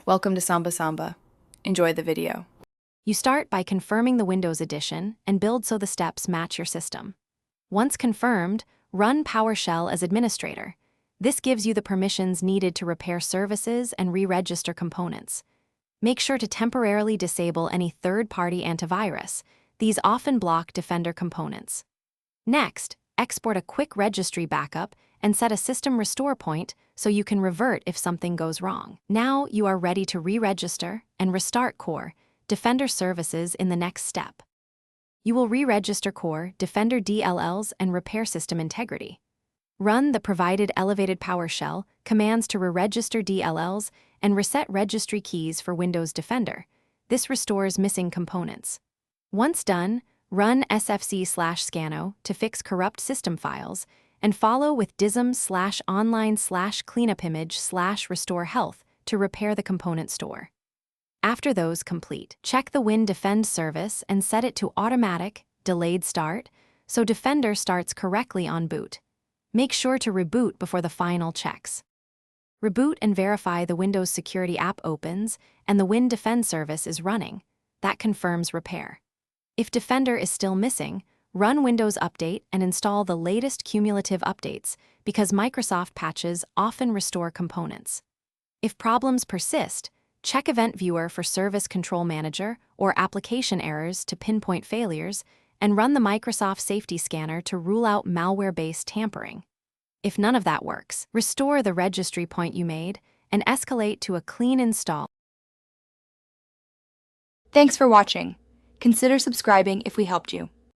Welcome to Samba Samba. Enjoy the video. You start by confirming the Windows edition and build so the steps match your system. Once confirmed, run PowerShell as administrator. This gives you the permissions needed to repair services and re-register components. Make sure to temporarily disable any third-party antivirus. These often block Defender components. Next, export a quick registry backup and set a system restore point so you can revert if something goes wrong. Now you are ready to re-register and restart Core Defender services in the next step. You will re-register Core Defender DLLs and repair system integrity. Run the provided elevated PowerShell commands to re-register DLLs and reset registry keys for Windows Defender. This restores missing components. Once done, run sfc/scano to fix corrupt system files and follow with dism/online/cleanupimage/restore health to repair the component store. After those complete, check the Win Defend service and set it to automatic, delayed start, so Defender starts correctly on boot. Make sure to reboot before the final checks. Reboot and verify the Windows Security app opens and the Win Defend service is running. That confirms repair. If Defender is still missing, run Windows Update and install the latest cumulative updates because Microsoft patches often restore components. If problems persist, check Event Viewer for Service Control Manager or application errors to pinpoint failures, and run the Microsoft Safety Scanner to rule out malware-based tampering. If none of that works, restore the registry point you made and escalate to a clean install. Thanks for watching. Consider subscribing if we helped you.